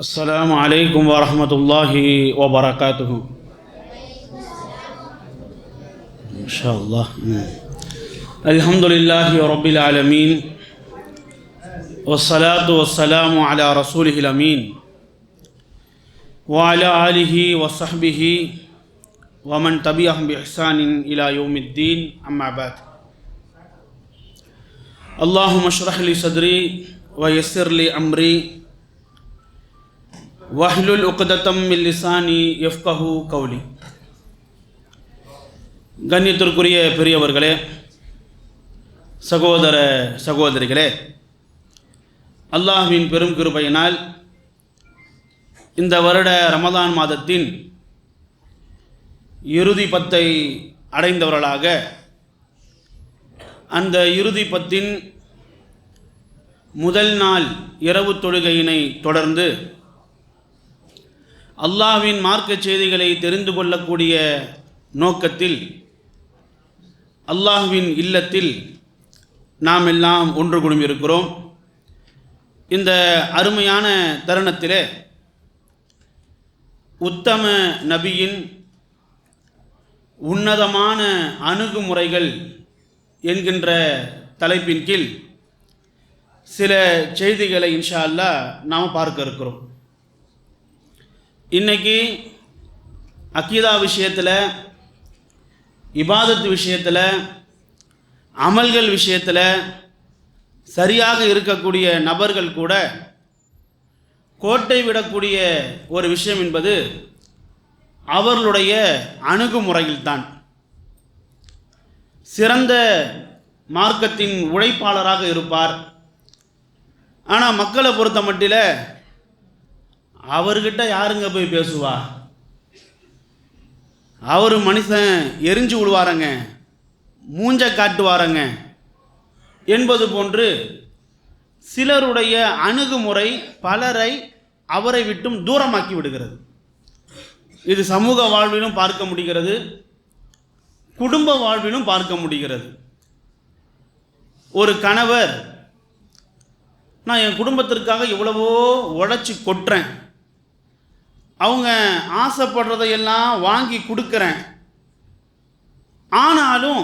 السلام عليكم ورحمة الله وبركاته. إن شاء الله. الحمد لله رب العالمين والصلاة والسلام على رسوله الأمين وعلى آله وصحبه ومن تبعهم بإحسان إلى يوم الدين. أما بعد. اللهم اشرح لي صدري ويسر لي أمري வஹ்லுல் உக்தத்தம் மின் லிசானி யஃப்கஹு கௌலி. கண்ணியத்திற்குரிய பெரியவர்களே, சகோதர சகோதரிகளே, அல்லாஹ்வின் பெரும் கிருபையினால் இந்த வருட ரமதான் மாதத்தின் இறுதி பத்தை அடைந்தவர்களாக அந்த இறுதி பத்தின் முதல் நாள் இரவு தொழுகையினை தொடர்ந்து அல்லாஹ்வின் மார்க்க செய்திகளை தெரிந்து கொள்ளக்கூடிய நோக்கத்தில் அல்லாஹ்வின் இல்லத்தில் நாம் எல்லாம் ஒன்று குழுமியிருக்கிறோம். இந்த அருமையான தருணத்திலே உத்தம நபியின் உன்னதமான அணுகுமுறைகள் என்கின்ற தலைப்பின் கீழ் சில செய்திகளை இன்ஷா அல்லாஹ் நாம் பார்க்க இருக்கிறோம். இன்றைக்கி அக்கீதா விஷயத்தில், இபாதத்து விஷயத்தில், அமல்கள் விஷயத்தில் சரியாக இருக்கக்கூடிய நபர்கள் கூட கோட்டை விடக்கூடிய ஒரு விஷயம் என்பது அவர்களுடைய அணுகுமுறையில்தான். சிறந்த மார்க்கத்தின் உழைப்பாளராக இருப்பார். ஆனால் மக்களை பொறுத்த மட்டில் அவர்கிட்ட யாருங்க போய் பேசுவா, அவர் மனுஷன் எரிஞ்சு விடுவாரங்க, மூஞ்ச காட்டுவாரங்க என்பது போன்று சிலருடைய அணுகுமுறை பலரை அவரை விட்டும் தூரமாக்கி விடுகிறது. இது சமூக வாழ்விலும் பார்க்க முடிகிறது, குடும்ப வாழ்விலும் பார்க்க முடிகிறது. ஒரு கணவர், நான் என் குடும்பத்திற்காக எவ்வளவோ உழைச்சி கொட்டுறேன், அவங்க ஆசைப்படுறதையெல்லாம் வாங்கி கொடுக்குறேன், ஆனாலும்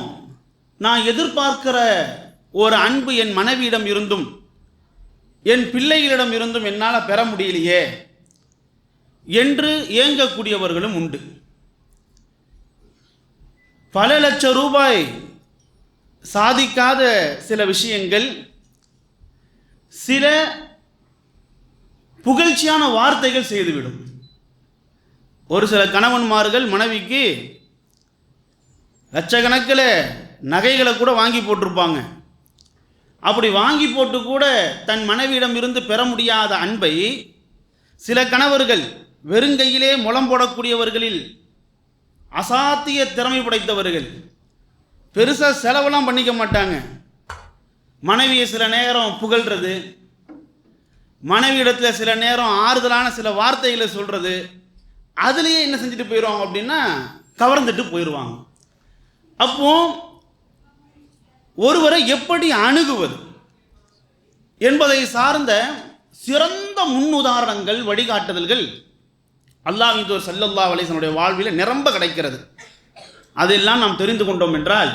நான் எதிர்பார்க்கிற ஒரு அன்பு என் மனைவியிடம் இருந்தும் என் பிள்ளைகளிடம் இருந்தும் என்னால் பெற முடியலையே என்று ஏங்கக்கூடியவர்களும் உண்டு. பல லட்சம் ரூபாய் சாதிக்காத சில விஷயங்கள், சில புகழ்ச்சியான வார்த்தைகள் செய்துவிடும். ஒரு சில கணவன்மார்கள் மனைவிக்கு லட்சக்கணக்கில் நகைகளை கூட வாங்கி போட்டிருப்பாங்க. அப்படி வாங்கி போட்டு கூட தன் மனைவியிடம் இருந்து பெற முடியாத அன்பை சில கணவர்கள் வெறுங்கையிலே முளம் போடக்கூடியவர்களில் அசாத்திய திறமை படைத்தவர்கள், பெருசாக செலவெல்லாம் பண்ணிக்க மாட்டாங்க. மனைவியை சில நேரம் புகழ்கிறது, மனைவியிடத்தில் சில நேரம் ஆறுதலான சில வார்த்தைகளை சொல்கிறது, அதுலேயே என்ன செஞ்சுட்டு போயிடுவாங்க அப்படின்னா கவர்ந்துட்டு போயிடுவாங்க. அப்போ ஒருவரை எப்படி அணுகுவது என்பதை சார்ந்த சிறந்த முன்னுதாரணங்கள், வழிகாட்டுதல்கள் அல்லாஹ்வின் தூதர் ஸல்லல்லாஹு அலைஹி வஸல்லம் வாழ்வில் நிரம்ப கிடைக்கிறது. அதெல்லாம் நாம் தெரிந்து கொண்டோம் என்றால்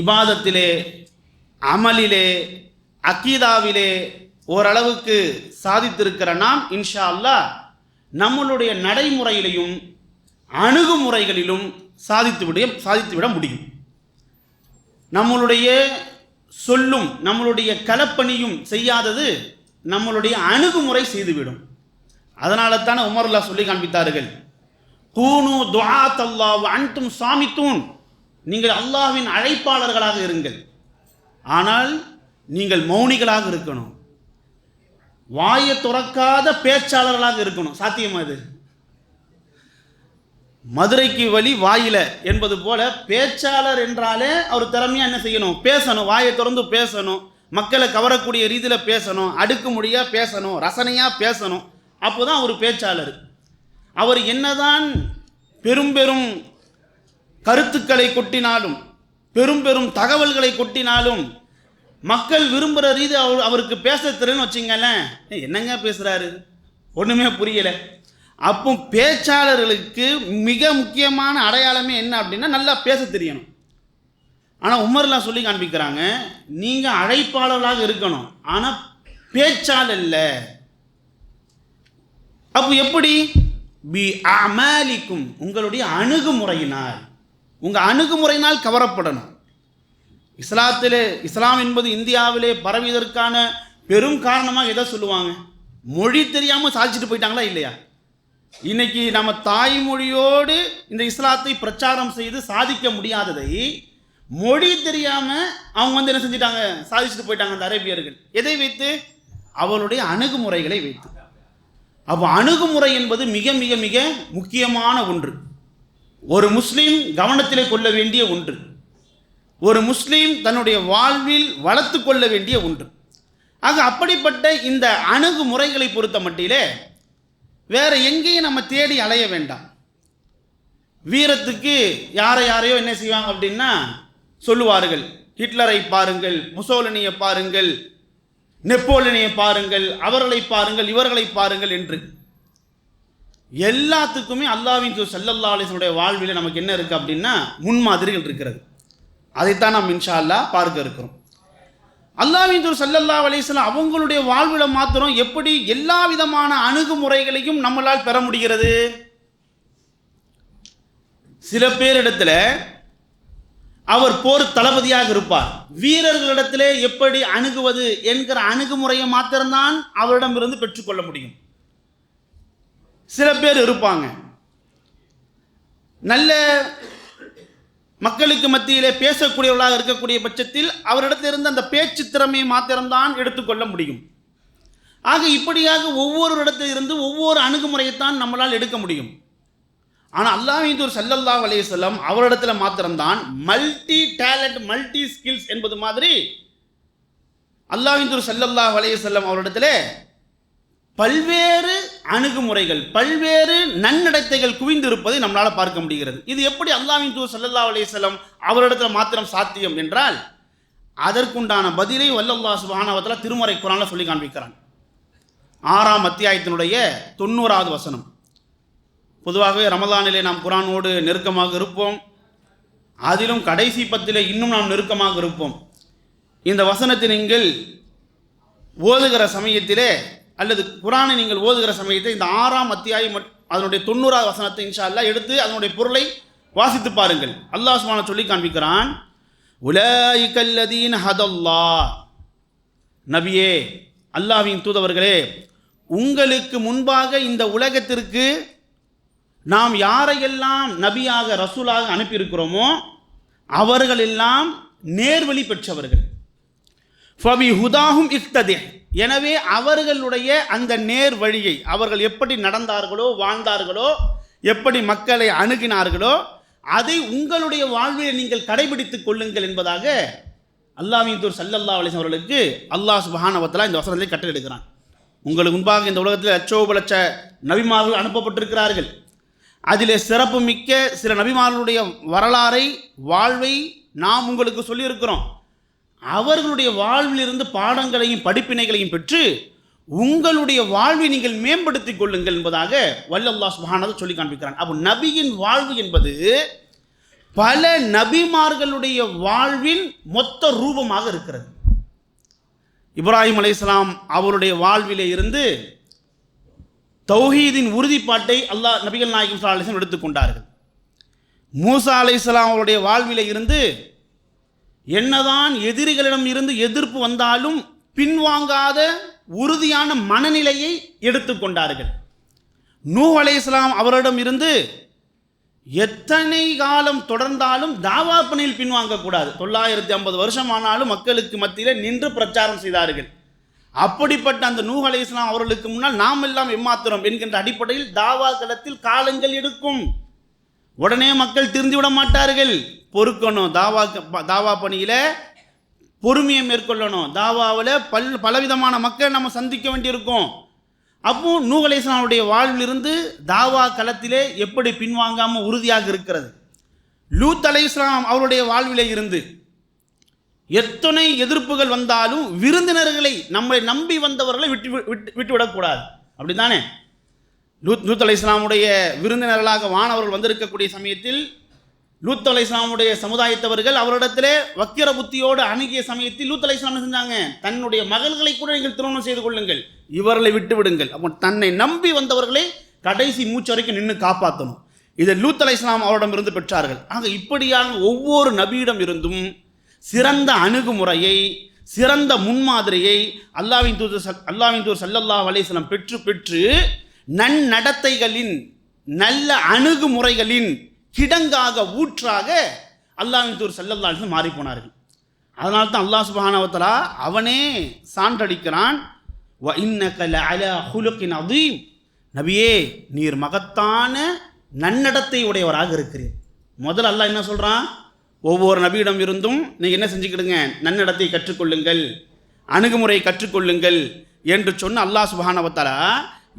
இபாதத்திலே, அமலிலே, அக்கீதாவிலே ஓரளவுக்கு சாதித்திருக்கிற நாம் இன்ஷா அல்லாஹ் நம்மளுடைய நடைமுறையிலையும் அணுகுமுறைகளிலும் சாதித்துவிட முடியும். நம்மளுடைய சொல்லும் நம்மளுடைய களப்பணியும் செய்யாதது நம்மளுடைய அணுகுமுறை செய்துவிடும். அதனால தானே உமருல்லாஹ் சொல்லி காண்பித்தார்கள், கூனு துஆத்தல்லாஹ் வ அன்தும் சாமித்தூன், நீங்கள் அல்லாஹ்வின் அழைப்பாளர்களாக இருங்கள், ஆனால் நீங்கள் மௌனிகளாக இருக்கணும், வாயை துறக்காத பேச்சாளர்களாக இருக்கணும். சாத்தியமா இது? மதுரைக்கு வழி வாயில என்பது போல பேச்சாளர் என்றாலே அவர் திறமையா என்ன செய்யணும்? பேசணும், வாயை திறந்து பேசணும், மக்களை கவரக்கூடிய ரீதியில் பேசணும், அடுக்குமுடியாக பேசணும், ரசனையாக பேசணும். அப்போதான் ஒரு பேச்சாளர். அவர் என்னதான் பெரும் பெரும் கருத்துக்களை கொட்டினாலும், பெரும் பெரும் தகவல்களை கொட்டினாலும், மக்கள் விரும்புகிற ரீதி அவருக்கு பேச தெரியும்னு வச்சுங்களேன், என்னங்க பேசுகிறாரு, ஒன்றுமே புரியலை. அப்போ பேச்சாளர்களுக்கு மிக முக்கியமான அடையாளமே என்ன அப்படின்னா நல்லா பேச தெரியணும். ஆனால் உமர்லாம் சொல்லி காண்பிக்கிறாங்க, நீங்கள் அழைப்பாளர்களாக இருக்கணும், ஆனால் பேச்சாளர் இல்லை. அப்போ எப்படி? பி அமாலிக்கும், உங்களுடைய அணுகுமுறையினால், உங்கள் அணுகுமுறையினால் கவரப்படணும். இஸ்லாம் என்பது இந்தியாவிலே பரவியதற்கான பெரும் காரணமாக எதை சொல்லுவாங்க? மொழி தெரியாமல் சாதிச்சுட்டு போயிட்டாங்களா இல்லையா? இன்னைக்கு நம்ம தாய்மொழியோடு இந்த இஸ்லாத்தை பிரச்சாரம் செய்து சாதிக்க முடியாததை மொழி தெரியாமல் அவங்க என்ன செஞ்சிட்டாங்க? சாதிச்சுட்டு போயிட்டாங்க அந்த அரேபியர்கள். எதை வைத்து? அவளுடைய அணுகுமுறைகளை வைத்து. அப்போ அணுகுமுறை என்பது மிக மிக மிக முக்கியமான ஒன்று. ஒரு முஸ்லீம் கவனத்திலே கொள்ள வேண்டிய ஒன்று. ஒரு முஸ்லீம் தன்னுடைய வாழ்வில் வளர்த்து கொள்ள வேண்டிய ஒன்று. ஆக அப்படிப்பட்ட இந்த அணுகுமுறைகளை பொறுத்த மட்டிலே வேற எங்கேயும் நம்ம தேடி அலைய வேண்டாம். வீரத்துக்கு யாரையோ என்ன செய்வாங்க அப்படின்னா சொல்லுவார்கள், ஹிட்லரை பாருங்கள், முசோலினியை பாருங்கள், நெப்போலியனை பாருங்கள், அவர்களை பாருங்கள், இவர்களை பாருங்கள் என்று. எல்லாத்துக்குமே அல்லாஹ்வின் தூதர் ஸல்லல்லாஹு அலைஹி வஸல்லம் வாழ்வில் நமக்கு என்ன இருக்குது அப்படின்னா முன்மாதிரிகள் இருக்கிறது. அதைத்தான் நாம் இன்ஷா அல்லாஹ் பார்க்க இருக்கிறோம். அல்லாஹ்வின் தூதர் ஸல்லல்லாஹு அலைஹி வஸல்லம் அவங்களுடைய வாழ்வில் மாத்திரம் எப்படி எல்லா விதமான அணுகுமுறைகளையும் நம்மளால் பெற முடிகிறது? சில பேரிடத்தில் அவர் போர் தளபதியாக இருப்பார். வீரர்களிடத்திலே எப்படி அணுகுவது என்கிற அணுகுமுறையை மாத்திரம்தான் அவரிடமிருந்து பெற்றுக்கொள்ள முடியும். சில பேர் இருப்பாங்க, நல்ல மக்களுக்கு மத்தியிலே பேசக்கூடியவர்களாக இருக்கக்கூடிய பட்சத்தில் அவரிடத்திலிருந்து அந்த பேச்சு திறமையை மாத்திரம்தான் எடுத்துக்கொள்ள முடியும். ஆக இப்படியாக ஒவ்வொரு இடத்திலிருந்து ஒவ்வொரு அணுகுமுறையைத்தான் நம்மளால் எடுக்க முடியும். ஆனால் அல்லாஹ்வின் தூதர் ஸல்லல்லாஹு அலைஹி வஸல்லம் அவரிடத்தில் மாத்திரம்தான் மல்டி டேலண்ட், மல்டி ஸ்கில்ஸ் என்பது மாதிரி அல்லாஹ்வின் தூதர் ஸல்லல்லாஹு அலைஹி வஸல்லம் அவரிடத்தில் பல்வேறு அணுகுமுறைகள், பல்வேறு நன்னடத்தைகள் குவிந்து இருப்பதை நம்மளால் பார்க்க முடிகிறது. இது எப்படி அல்லாஹ்வின் தூதர் ஸல்லல்லாஹு அலைஹி வஸல்லம் அவரிடத்தில் மாத்திரம் சாத்தியம் என்றால் அதற்குண்டான பதிலை அல்லாஹ் சுப்ஹானஹு வ தஆலா திருமறை குர்ஆனில் சொல்லி காண்பிக்கிறான். 6ஆம் அத்தியாயத்தினுடைய 90வது வசனம். பொதுவாகவே ரமலானிலே நாம் குர்ஆனோடு நெருக்கமாக இருப்போம். அதிலும் கடைசி பத்திலே இன்னும் நாம் நெருக்கமாக இருப்போம். இந்த வசனத்தை நீங்கள் ஓதுகிற சமயத்திலே அல்லது குர்ஆனை நீங்கள் ஓதுகிற சமயத்தை இந்த 6ஆம் அத்தியாயம் அதனுடைய 90வது வசனத்தை இன்ஷா அல்லாஹ் எடுத்து அதனுடைய பொருளை வாசித்து பாருங்கள். அல்லாஹ் சுப்ஹானஹு சொல்லி காண்பிக்கிறான், உலாயிகல்லதீன ஹதல்லாஹ், நபியே, அல்லாஹ்வின் தூதவர்களே, உங்களுக்கு முன்பாக இந்த உலகத்திற்கு நாம் யாரையெல்லாம் நபியாக ரசூலாக அனுப்பியிருக்கிறோமோ அவர்களெல்லாம் நேர்வழி பெற்றவர்கள். ஃபபி ஹுதாஹும் இக்ததி, எனவே அவர்களுடைய அந்த நேர் வழியை, அவர்கள் எப்படி நடந்தார்களோ வாழ்ந்தார்களோ எப்படி மக்களை அணுகினார்களோ அதை உங்களுடைய வாழ்வில் நீங்கள் கடைபிடித்துக் கொள்ளுங்கள் என்பதாக அல்லாஹ்வின் தூதர் ஸல்லல்லாஹு அலைஹி வஸல்லம் அவர்களுக்கு அல்லாஹ் சுப்ஹானஹு வ தஆலா இந்த வசனத்தை கட்டளையிடுகிறான். உங்களுக்கு முன்பாக இந்த உலகத்தில் லட்சோபலட்ச நபிமார்கள் அனுப்பப்பட்டிருக்கிறார்கள். அதிலே சிறப்பு மிக்க சில நபிமார்களுடைய வரலாறை, வாழ்வை நாம் உங்களுக்கு சொல்லியிருக்கிறோம். அவர்களுடைய வாழ்விலிருந்து பாடங்களையும் படிப்பினைகளையும் பெற்று உங்களுடைய வாழ்வை நீங்கள் மேம்படுத்திக் கொள்ளுங்கள் என்பதாக அல்லாஹ் சுப்ஹானஹு சொல்லி காண்பிக்கிறான். அப்போ நபியின் வாழ்வு என்பது பல நபிமார்களுடைய வாழ்வின் மொத்த ரூபமாக இருக்கிறது. இப்ராஹிம் அலைஹிஸ்ஸலாம் அவருடைய வாழ்விலே இருந்து தௌஹீதின் உறுதிப்பாட்டை அல்லாஹ் நபிகள் நாயகம் ஸல்லல்லாஹு அலைஹி வஸல்லம் எடுத்துக்கொண்டார்கள். மூசா அலைஹிஸ்ஸலாம் அவருடைய வாழ்விலே இருந்து என்னதான் எதிரிகளிடம் இருந்து எதிர்ப்பு வந்தாலும் பின்வாங்காத உறுதியான மனநிலையை எடுத்துக்கொண்டார்கள். நூஹ் அலைஹிஸ்ஸலாம் அவரிடம் இருந்து எத்தனை காலம் தொடர்ந்தாலும் தாவா பணியில் பின்வாங்கக்கூடாது. 950 வருஷம் ஆனாலும் மக்களுக்கு மத்தியில் நின்று பிரச்சாரம் செய்தார்கள். அப்படிப்பட்ட அந்த நூஹ் அலைஹிஸ்ஸலாம் அவர்களுக்கு முன்னால் நாம் எல்லாம் எம்மாத்திரம் என்கின்ற அடிப்படையில் தாவா களத்தில் காலங்கள் எடுக்கும். உடனே மக்கள் திருந்தி விட மாட்டார்கள். பொறுக்கணும். தாவா பணியில் பொறுமையை மேற்கொள்ளணும். தாவாவில் பலவிதமான மக்கள் நம்ம சந்திக்க வேண்டியிருக்கும். அப்போ நூஹ் அலைஹிஸ்ஸலாமுடைய வாழ்விலிருந்து தாவா களத்திலே எப்படி பின்வாங்காமல் உறுதியாக இருக்கிறது. லூத் அலைஹிஸ்ஸலாம் அவருடைய வாழ்விலே இருந்து எத்தனை எதிர்ப்புகள் வந்தாலும் விருந்தினர்களை, நம்மளை நம்பி வந்தவர்களை விட்டுவிடக்கூடாது. அப்படி தானே? லூத் அலைஹிஸ்ஸலாமுடைய விருந்தினர்களாக வானவர்கள் வந்திருக்கக்கூடிய சமயத்தில் லூத் அலைஹிஸ்ஸலாமுடைய சமுதாயத்தவர்கள் அவரிடத்திலே வக்கிர புத்தியோடு அணுகிய சமயத்தில் லூத் அலைஹிஸ்ஸலாம் என்ன செஞ்சாங்க? தன்னுடைய மகள்களை கூட நீங்கள் திருமணம் செய்து கொள்ளுங்கள், இவர்களை விட்டு விடுங்கள். அப்போ தன்னை நம்பி வந்தவர்களை கடைசி மூச்சு வரைக்கும் நின்று காப்பாற்றணும். இதை லூத் அலைஹிஸ்ஸலாம் அவரிடமிருந்து பெற்றார்கள். ஆக இப்படியாக ஒவ்வொரு நபியிடம் இருந்தும் சிறந்த அணுகுமுறையை, சிறந்த முன்மாதிரியை அல்லாஹ்வின் தூதர் ஸல்லல்லாஹு அலைஹி வஸல்லம் பெற்று நன்னடத்தைகளின் நல்ல அணுகுமுறைகளின் கிடங்காக ஊற்றாக அல்லாஹ்வின் தூதர் ஸல்லல்லாஹு அலைஹி வஸல்லம் மாறி போனார்கள். அதனால தான் அல்லாஹ் சுப்ஹானஹு வ தஆலா அவனே சான்றளிக்கிறான், வ இன்னக லஅலா ஹுலுகின் அதீம், நபியே நீர் மகத்தான நன்னடத்தை உடையவராக இருக்கிறீர். முதல்ல அல்லாஹ் என்ன சொல்கிறான்? ஒவ்வொரு நபியிடம் இருந்தும் நீங்கள் என்ன செஞ்சுக்கிடுங்க, நன்னடத்தை கற்றுக்கொள்ளுங்கள், அணுகுமுறையை கற்றுக்கொள்ளுங்கள் என்று சொன்ன அல்லாஹ் சுப்ஹானஹு வ தஆலா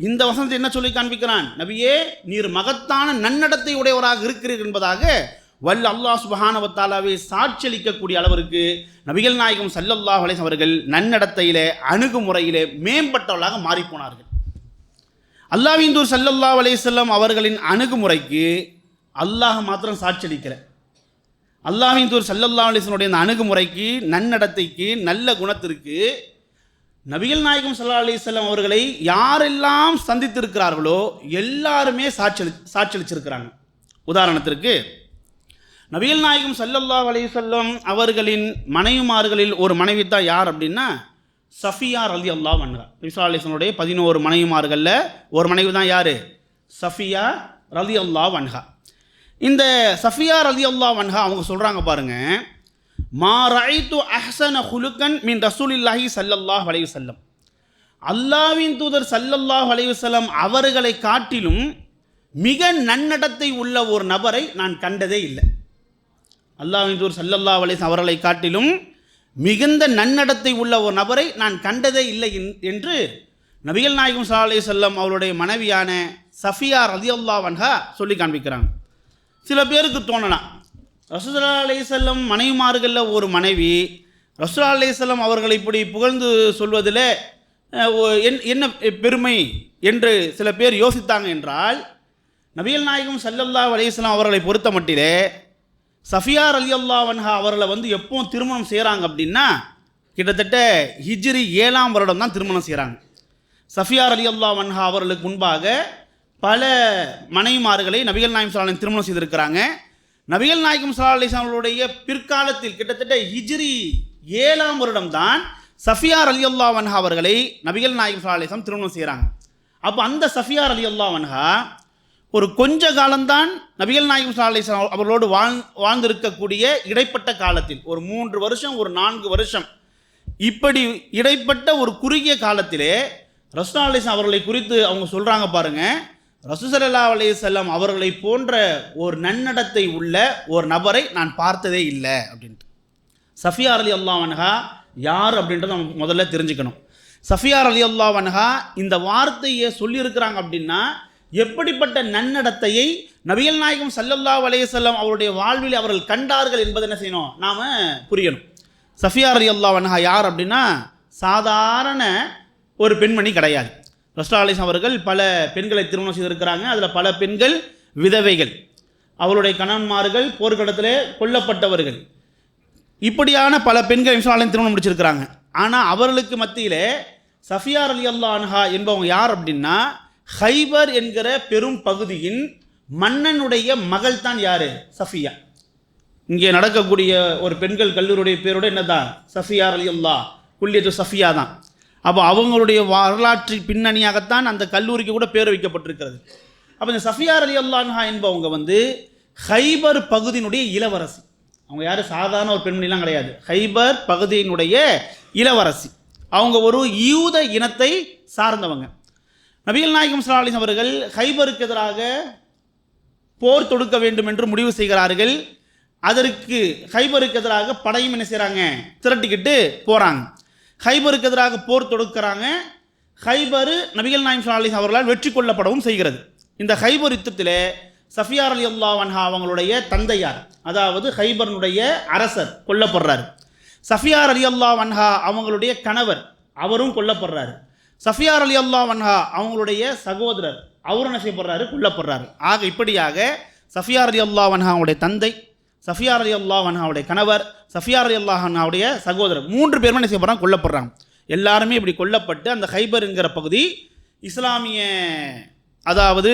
இந்த வசனத்தை என்ன சொல்லி காண்பிக்கிறான்? நபியே நீர் மகத்தான நன்னடத்தை உடையவராக இருக்கிறீர் என்பதாக வல்ல அல்லாஹ் சுப்ஹானஹு வ தஆலாவை சாட்சியளிக்கக்கூடிய அளவிற்கு நபிகள் நாயகம் ஸல்லல்லாஹு அலைஹி வஸல்லம் அவர்கள் நன்னடத்தையிலே, அணுகுமுறையிலே மேம்பட்டவர்களாக மாறிப்போனார்கள். அல்லாஹ்வின் தூதர் ஸல்லல்லாஹு அலைஹி வஸல்லம் அவர்களின் அணுகுமுறைக்கு அல்லாஹ் மாத்திரம் சாட்சியளிக்கல. அல்லாஹ்வின் தூதர் ஸல்லல்லாஹு அலைஹி வஸல்லம் அந்த அணுகுமுறைக்கு, நன்னடத்தைக்கு, நல்ல குணத்திற்கு நபிகள் நாயகம் ஸல்லல்லாஹு அலைஹி வஸல்லம் அவர்களை யாரெல்லாம் சந்தித்திருக்கிறார்களோ எல்லாருமே சாட்சியளிச்சிருக்கிறாங்க. உதாரணத்திற்கு நபிகள் நாயகம் ஸல்லல்லாஹு அலைஹி வஸல்லம் அவர்களின் மனைவிமார்களில் ஒரு மனைவி தான் யார் அப்படின்னா சஃபியா ரலியல்லாஹு அன்ஹா. நபி ஸல்லல்லாஹு அலைஹி வஸல்லம் 11 மனைவிமார்களில் ஒரு மனைவி தான் யார்? சஃபியா ரலியல்லாஹு அன்ஹா. இந்த சஃபியா ரலியல்லாஹு அன்ஹா அவங்க சொல்கிறாங்க பாருங்க, மா ரஐது அஹ்ஸன ஹுலுகன் மின் ரசூலில்லாஹி ஸல்லல்லாஹு அலைஹி வஸல்லம், அல்லாஹ்வின் தூதர் ஸல்லல்லாஹு அலைஹி வஸல்லம் அவர்களை காட்டிலும் மிக நன்னடத்தை உள்ள ஒரு நபரை நான் கண்டதே இல்லை. அல்லாஹ்வின் தூதர் ஸல்லல்லாஹு அலைஹி வஸல்லம் அவர்களை காட்டிலும் மிகுந்த நன்னடத்தை உள்ள ஒரு நபரை நான் கண்டதே இல்லை என்று நபிகள் நாயகம் ஸல்லல்லாஹு அலைஹி வஸல்லம் அவருடைய மனைவியான சஃபியா ரலியல்லாஹு அன்ஹா சொல்லி காண்பிக்கிறாங்க. சில பேருக்கு தோணலாம், ரசூலுல்லாஹி அலைஹி வஸல்லம் மனைவிமார்களில் ஒரு மனைவி ரசூலுல்லாஹி அலைஹி வஸல்லம் அவர்களை இப்படி புகழ்ந்து சொல்வதில் என்ன பெருமை என்று சில பேர் யோசித்தாங்க என்றால், நபிகள் நாயகம் ஸல்லல்லாஹு அலைஹி வஸல்லம் அவர்களை பொறுத்த மட்டிலே சஃபியா ரலியல்லாஹு அன்ஹா அவர்களை எப்போ திருமணம் செய்கிறாங்க அப்படின்னா கிட்டத்தட்ட ஹிஜ்ரி 7ஆம் வருடம் தான் திருமணம் செய்கிறாங்க. சஃபியா ரலியல்லாஹு அன்ஹா அவர்களுக்கு முன்பாக பல மனைவிமார்களை நபிகள் நாயகம் ஸல்லல்லாஹு அலைஹி வஸல்லம் திருமணம் செய்திருக்கிறாங்க. நபிகள் நாயகம் ஸல்லல்லாஹு அலைஹி வஸல்லம் அவருடைய பிற்காலத்தில் கிட்டத்தட்ட ஹிஜ்ரி 7ஆம் வருடம் தான் சஃபியா ரலியல்லாஹு அன்ஹா அவர்களை நபிகள் நாயகம் ஸல்லல்லாஹு அலைஹி வஸல்லம் திருமணம் செய்கிறாங்க. அப்போ அந்த சஃபியா ரலியல்லாஹு அன்ஹா ஒரு கொஞ்ச காலம்தான் நபிகள் நாயகம் ஸல்லல்லாஹு அலைஹி வஸல்லம் அவர்களோடு வாழ்ந்திருக்கக்கூடிய இடைப்பட்ட காலத்தில், ஒரு 3 வருஷம், ஒரு 4 வருஷம், இப்படி இடைப்பட்ட ஒரு குறுகிய காலத்திலே ரசூலுல்லாஹி அலைஹி வஸல்லம் அவர்களை குறித்து அவங்க சொல்கிறாங்க பாருங்க, ரசூல் ஸல்லல்லாஹு அலைஹி வஸல்லம் அவர்களை போன்ற ஒரு நன்னடத்தை உள்ள ஒரு நபரை நான் பார்த்ததே இல்லை அப்படின்ட்டு. சஃபியா ரலியல்லாஹு அன்ஹா யார் அப்படின்றத நம்ம முதல்ல தெரிஞ்சுக்கணும். சஃபியா ரலியல்லாஹு அன்ஹா இந்த வார்த்தையை சொல்லியிருக்கிறாங்க அப்படின்னா எப்படிப்பட்ட நன்னடத்தையை நபிகள் நாயகம் ஸல்லல்லாஹு அலைஹி வஸல்லம் அவருடைய வாழ்வில் அவர்கள் கண்டார்கள் என்பதை என்ன செய்யணும், நாம் புரியணும். சஃபியா ரலியல்லாஹு அன்ஹா யார் அப்படின்னா சாதாரண ஒரு பெண்மணி கிடையாது. ரசூலுல்லாஹி அலைஹி வஸல்லம் அவர்கள் பல பெண்களை திருமணம் செய்திருக்கிறாங்க. அதில் பல பெண்கள் விதவைகள், அவருடைய கணவன்மார்கள் போர்க்களத்திலே கொல்லப்பட்டவர்கள், இப்படியான பல பெண்கள் ரசூலுல்லாஹி திருமணம் முடிச்சிருக்கிறாங்க. ஆனால் அவர்களுக்கு மத்தியிலே சஃபியா ரலியல்லாஹு அன்ஹா என்பவங்க யார் அப்படின்னா ஹைபர் என்கிற பெரும் பகுதியின் மன்னனுடைய மகள் தான் யார்? சஃபியா. இங்கே நடக்கக்கூடிய ஒரு பெண்கள் கல்லூரியுடைய பேரோட என்னதான்? சஃபியா ரலியல்லாஹு குல்லியத்து சஃபியா தான். அப்போ அவங்களுடைய வரலாற்று பின்னணியாகத்தான் அந்த கல்லூரிக்கு கூட பேர் வைக்கப்பட்டிருக்கிறது. அப்போ இந்த சஃபியா ரலியல்லாஹு அன்ஹா என்பவங்க ஹைபர் பகுதியினுடைய இளவரசி. அவங்க யார்? சாதாரண ஒரு பெண்மணிலாம் கிடையாது. ஹைபர் பகுதியினுடைய இளவரசி. அவங்க ஒரு யூத இனத்தை சார்ந்தவங்க. நபிகள் நாயகம் ஸல்லல்லாஹு அலைஹி வஸல்லம் அவர்கள் ஹைபருக்கு எதிராக போர் தொடுக்க வேண்டும் என்று முடிவு செய்கிறார்கள். அதற்கு ஹைபருக்கு எதிராக படையும் என்ன செய்கிறாங்க, திரட்டிக்கிட்டு போகிறாங்க. ஹைபருக்கு எதிராக போர் தொடுக்கிறாங்க. ஹைபர் நபிகள் நாயகம் ஸல்லல்லாஹு அலைஹி வஸல்லம் அவர்களால் வெற்றி கொள்ளப்படவும் செய்கிறது. இந்த ஹைபர் யுத்தத்தில் சஃபியா ரலியல்லாஹு அன்ஹா அவங்களுடைய தந்தையார், அதாவது ஹைபர்னுடைய அரசர் கொல்லப்படுறார். சஃபியா ரலியல்லாஹு அன்ஹா அவங்களுடைய கணவர் அவரும் கொல்லப்படுறார். சஃபியா ரலியல்லாஹு அன்ஹா அவங்களுடைய சகோதரர் அவரும் என்ன செய்யப்படுறாரு, கொல்லப்படுறாரு. ஆக இப்படியாக சஃபியா ரலியல்லாஹு அன்ஹாவுடைய தந்தை, சஃபியா ரலியல்லாஹு அன்ஹாவுடைய கணவர், சஃபியா ரலியல்லாஹு அன்ஹாவுடைய சகோதரர் 3 பேருமே என்ன செய்யப்படுறாங்க, கொல்லப்படுறாங்க. எல்லாருமே இப்படி கொல்லப்பட்டு அந்த ஹைபருங்கிற பகுதி இஸ்லாமிய அதாவது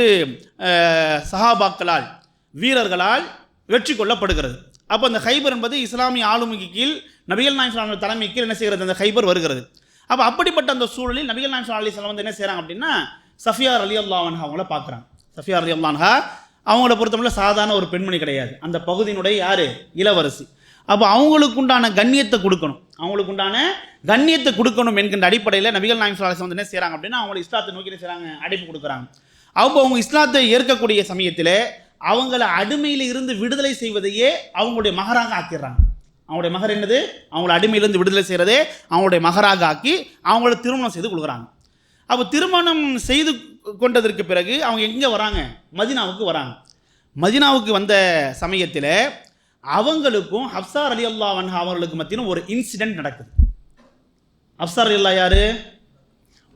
சஹாபாக்களால் வீரர்களால் வெற்றி கொள்ளப்படுகிறது. அப்போ அந்த ஹைபர் என்பது இஸ்லாமிய ஆளுமைக்கு கீழ் நபிகள் நாயகம் ஸல்லல்லாஹு அலைஹி வஸல்லம் தலைமைக்கு என்ன செய்கிறது, அந்த ஹைபர் வருகிறது. அப்போ அப்படிப்பட்ட அந்த சூழலில் நபிகள் நாயகம் ஸல்லல்லாஹு அலைஹி வஸல்லம் வந்து என்ன செய்கிறாங்க அப்படின்னா சஃபியா ரலியல்லாஹு அன்ஹா அவங்கள பார்க்குறாங்க. சஃபியா ரலியல்லாஹு அன்ஹா அவங்கள பொறுத்தவரை சாதாரண ஒரு பெண்மணி கிடையாது, அந்த பகுதியினுடைய யார், இளவரசி. அப்போ அவங்களுக்கு உண்டான கண்ணியத்தை கொடுக்கணும் என்கின்ற அடிப்படையில் நபிகள் நாயகம் ஸல்லல்லாஹு அலைஹி வஸல்லம் என்ன செய்கிறாங்க அப்படின்னா அவங்களை இஸ்லாத்தை நோக்கி என்ன செய்கிறாங்க, அழைப்பு கொடுக்குறாங்க. அப்போ அவங்க இஸ்லாத்தை ஏற்கக்கூடிய சமயத்தில் அவங்கள அடிமையில் இருந்து விடுதலை செய்வதையே அவங்களுடைய மகராக ஆக்கிடுறாங்க. அவங்களுடைய மகர் என்னது, அவங்கள அடிமையிலிருந்து விடுதலை செய்கிறதே அவங்களுடைய மகராக ஆக்கி அவங்கள திருமணம் செய்து கொடுக்குறாங்க. அப்போ திருமணம் செய்து கொண்டதற்கு பிறகு அவங்க எங்கே வராங்க, மதீனாவுக்கு வராங்க. மதீனாவுக்கு வந்த சமயத்தில் அவங்களுக்கும் ஹப்ஸா ரலியல்லாஹு அன்ஹா அவர்களுக்கு மத்தியிலும் ஒரு இன்சிடென்ட் நடக்குது. ஹப்ஸா ரலியல்லாஹு யாரு,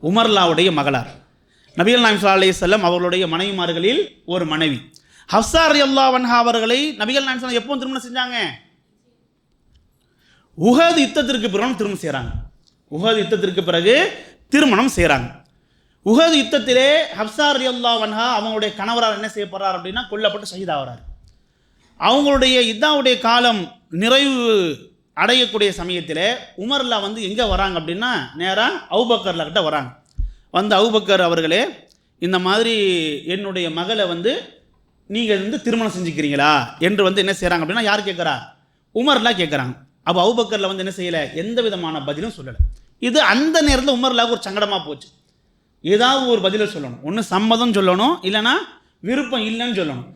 உமர்லாவுடைய மகளார், நபிகள் நாயகம் ஸல்லல்லாஹு அலைஹி வஸல்லம் அவர்களுடைய மனைவிமார்களில் ஒரு மனைவி. ஹப்ஸா ரலியல்லாஹு அன்ஹா அவர்களை நபிகள் நாயகம் ஸல்லல்லாஹு எப்போ திருமணம் செஞ்சாங்க, உஹது யுத்தத்திற்கு பிறகு திருமணம் செய்கிறாங்க. உஹது யுத்தத்திற்கு பிறகு திருமணம் செய்கிறாங்க. உஹது யுத்தத்திலே ஹப்ஸா ரலியல்லாஹு அன்ஹா அவங்களுடைய கணவரால் என்ன செய்யப்படுறார் அப்படின்னா கொல்லப்பட்டு ஷஹீதாகிறார். அவங்களுடைய இதாவுடைய காலம் நிறைவு அடையக்கூடிய சமயத்தில் உமர்லா வந்து எங்கே வராங்க அப்படின்னா நேராக அபூபக்கர்ல கிட்ட வராங்க. வந்து அபூபக்கர் அவர்களே, இந்த மாதிரி என்னுடைய மகளை வந்து நீங்கள் வந்து திருமணம் செஞ்சுக்கிறீங்களா என்று வந்து என்ன செய்கிறாங்க அப்படின்னா யார் கேட்குறா, உமர்லா கேட்குறாங்க. அப்போ அபூபக்கர்ல வந்து என்ன செய்யலை, எந்த விதமான பதிலும் சொல்லலை. இது அந்த நேரத்தில் உமர்லாவுக்கு ஒரு சங்கடமாக போச்சு. ஏதாவது ஒரு பதிலை சொல்லணும், ஒன்று சம்மதம் சொல்லணும், இல்லைனா விருப்பம் இல்லைன்னு சொல்லணும்,